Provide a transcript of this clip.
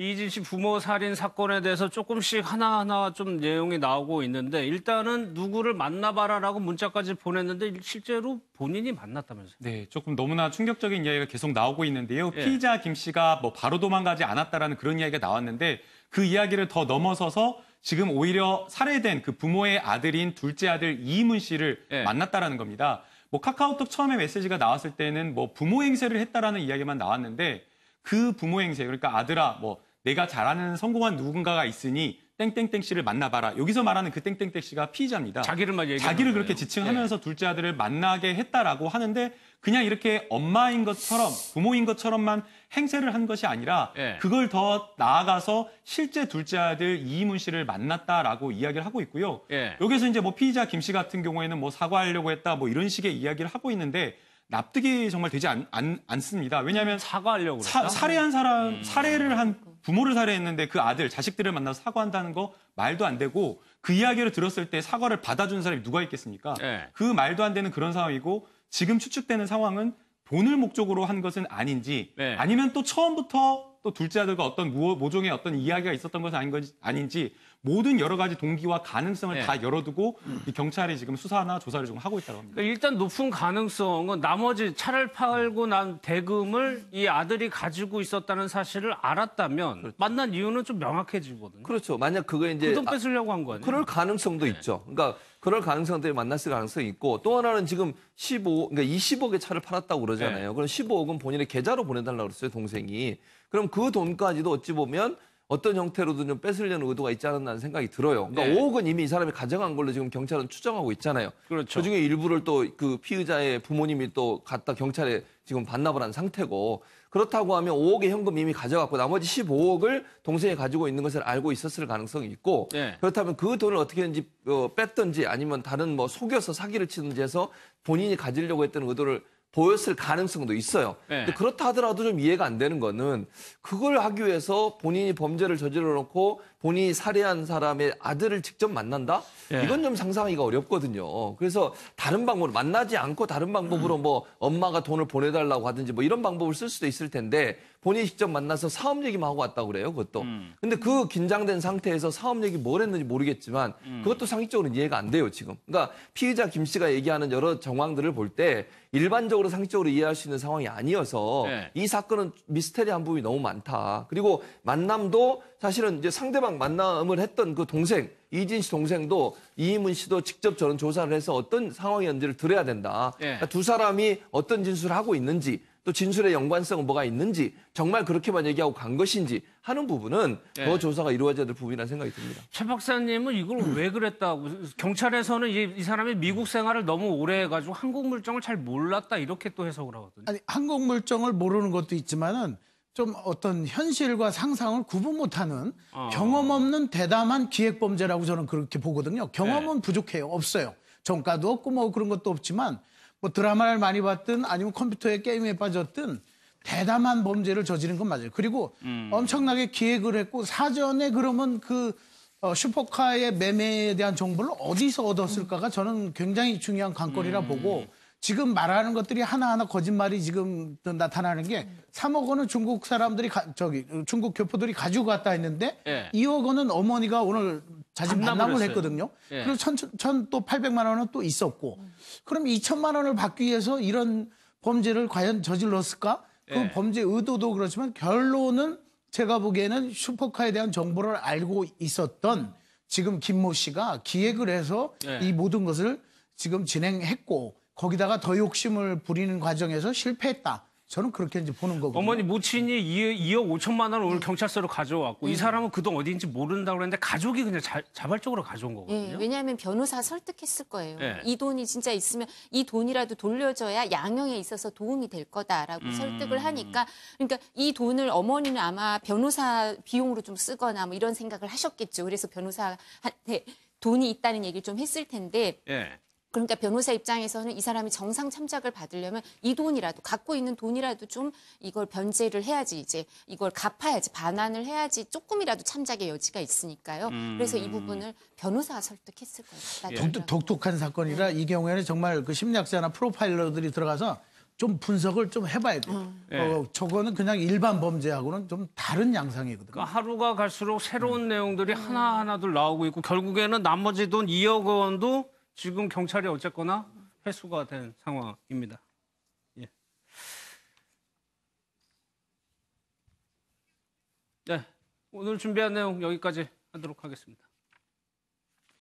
이진 씨 부모 살인 사건에 대해서 조금씩 하나하나 좀 내용이 나오고 있는데 일단은 누구를 만나봐라라고 문자까지 보냈는데 실제로 본인이 만났다면서요? 네, 조금 너무나 충격적인 이야기가 계속 나오고 있는데요. 예. 피의자 김 씨가 뭐 바로 도망가지 않았다라는 그런 이야기가 나왔는데 그 이야기를 더 넘어서서 지금 오히려 살해된 그 부모의 아들인 둘째 아들 이희문 씨를 예. 만났다라는 겁니다. 뭐 카카오톡 처음에 메시지가 나왔을 때는 뭐 부모 행세를 했다라는 이야기만 나왔는데 그 부모 행세, 그러니까 아들아 뭐 내가 잘 아는 성공한 누군가가 있으니 땡땡땡 씨를 만나봐라. 여기서 말하는 그 땡땡땡 씨가 피의자입니다. 자기를 그렇게 지칭하면서 예. 둘째 아들을 만나게 했다라고 하는데 그냥 이렇게 엄마인 것처럼 부모인 것처럼만 행세를 한 것이 아니라 예. 그걸 더 나아가서 실제 둘째 아들 이희문 씨를 만났다라고 이야기를 하고 있고요. 예. 여기서 이제 뭐 피의자 김 씨 같은 경우에는 뭐 사과하려고 했다 뭐 이런 식의 이야기를 하고 있는데 납득이 정말 되지 않습니다. 왜냐하면 사과하려고 그랬다? 살해한 사람, 살해를 한 부모를 살해했는데 그 아들, 자식들을 만나서 사과한다는 거 말도 안 되고 그 이야기를 들었을 때 사과를 받아준 사람이 누가 있겠습니까? 예. 그 말도 안 되는 그런 상황이고 지금 추측되는 상황은 돈을 목적으로 한 것은 아닌지 네. 아니면 또 처음부터 또 둘째 아들과 어떤 모종의 어떤 이야기가 있었던 것은 아닌지 모든 여러 가지 동기와 가능성을 네. 다 열어두고 이 경찰이 지금 수사나 조사를 좀 하고 있다고 합니다. 그러니까 일단 높은 가능성은 나머지 차를 팔고 난 대금을 이 아들이 가지고 있었다는 사실을 알았다면 그렇죠. 만난 이유는 좀 명확해지거든요. 그렇죠. 만약 그거 이제 그 돈 뺏으려고 한 거 아니에요? 그럴 가능성도 있죠. 그러니까 그럴 가능성 때문에 만났을 가능성이 있고 또 하나는 지금 그러니까 20억의 차를 팔았다고 그러잖아요. 그럼 15억은 본인의 계좌로 보내달라고 그랬어요, 동생이. 그럼 그 돈까지도 어찌 보면 어떤 형태로든 좀 뺏으려는 의도가 있지 않았나 하는 생각이 들어요. 그러니까 네. 5억은 이미 이 사람이 가져간 걸로 지금 경찰은 추정하고 있잖아요. 그렇죠. 그중에 일부를 또 그 피의자의 부모님이 또 갖다 경찰에 지금 반납을 한 상태고 그렇다고 하면 5억의 현금 이미 가져갔고 나머지 15억을 동생이 가지고 있는 것을 알고 있었을 가능성이 있고 네. 그렇다면 그 돈을 어떻게든지 뺐든지 아니면 다른 뭐 속여서 사기를 치든지 해서 본인이 가지려고 했던 의도를 보였을 가능성도 있어요. 네. 근데 그렇다 하더라도 좀 이해가 안 되는 거는 그걸 하기 위해서 본인이 범죄를 저질러 놓고 본인이 살해한 사람의 아들을 직접 만난다? 네. 이건 좀 상상하기가 어렵거든요. 그래서 다른 방법으로 만나지 않고 다른 방법으로 뭐 엄마가 돈을 보내달라고 하든지 뭐 이런 방법을 쓸 수도 있을 텐데 본인이 직접 만나서 사업 얘기만 하고 왔다고 그래요, 그것도. 근데 그 긴장된 상태에서 사업 얘기 뭘 했는지 모르겠지만 그것도 상식적으로 이해가 안 돼요, 지금. 그러니까 피의자 김 씨가 얘기하는 여러 정황들을 볼 때 일반적으로 상식적으로 이해할 수 있는 상황이 아니어서 네. 이 사건은 미스테리한 부분이 너무 많다. 그리고 만남도 사실은 이제 상대방 만남을 했던 그 동생, 이진 씨 동생도 이희문 씨도 직접 저런 조사를 해서 어떤 상황이었는지를 들어야 된다. 네. 그러니까 두 사람이 어떤 진술을 하고 있는지 또 진술의 연관성은 뭐가 있는지 정말 그렇게만 얘기하고 간 것인지 하는 부분은 네. 더 조사가 이루어져야 될 부분이라는 생각이 듭니다. 최 박사님은 이걸 왜 그랬다고 경찰에서는 이 사람이 미국 생활을 너무 오래 해가지고 한국 물정을 잘 몰랐다 이렇게 또 해석을 하거든요. 아니 한국 물정을 모르는 것도 있지만은 좀 어떤 현실과 상상을 구분 못하는 경험 없는 대담한 기획범죄라고 저는 그렇게 보거든요. 경험은 네. 부족해요. 없어요. 전과도 없고 뭐 그런 것도 없지만 뭐 드라마를 많이 봤든 아니면 컴퓨터의 게임에 빠졌든 대담한 범죄를 저지른 건 맞아요. 그리고 엄청나게 기획을 했고 사전에 그러면 그 슈퍼카의 매매에 대한 정보를 어디서 얻었을까가 저는 굉장히 중요한 관건이라 보고 지금 말하는 것들이 하나하나 거짓말이 지금 나타나는 게 3억 원은 중국 사람들이 중국 교포들이 가지고 갔다 했는데 예. 2억 원은 어머니가 오늘 자진 반납을 했어요. 했거든요. 예. 그리고 또 800만 원은 또 있었고 그럼 2천만 원을 받기 위해서 이런 범죄를 과연 저질렀을까? 그 예. 범죄 의도도 그렇지만 결론은 제가 보기에는 슈퍼카에 대한 정보를 알고 있었던 지금 김모 씨가 기획을 해서 예. 이 모든 것을 지금 진행했고 거기다가 더 욕심을 부리는 과정에서 실패했다. 저는 그렇게 이제 보는 거거든요. 어머니 모친이 2억 5천만 원을 오늘 경찰서로 가져왔고 이 사람은 그 돈 어디인지 모른다고 그랬는데 가족이 그냥 자발적으로 가져온 거거든요. 예, 왜냐하면 변호사 설득했을 거예요. 예. 이 돈이 진짜 있으면 이 돈이라도 돌려줘야 양형에 있어서 도움이 될 거다라고 설득을 하니까 그러니까 이 돈을 어머니는 아마 변호사 비용으로 좀 쓰거나 뭐 이런 생각을 하셨겠죠. 그래서 변호사한테 돈이 있다는 얘기를 좀 했을 텐데 예. 그러니까 변호사 입장에서는 이 사람이 정상 참작을 받으려면 이 돈이라도 갖고 있는 돈이라도 좀 이걸 변제를 해야지 이제 이걸 갚아야지 반환을 해야지 조금이라도 참작의 여지가 있으니까요. 그래서 이 부분을 변호사가 설득했을 거예요. 독특한 사건이라 이 경우에는 정말 그 심리학자나 프로파일러들이 들어가서 좀 분석을 좀 해봐야 돼요. 저거는 그냥 일반 범죄하고는 좀 다른 양상이거든요. 그러니까 하루가 갈수록 새로운 내용들이 하나하나둘 나오고 있고 결국에는 나머지 돈 2억 원도 지금 경찰이 어쨌거나 회수가 된 상황입니다. 예. 네, 오늘 준비한 내용 여기까지 하도록 하겠습니다.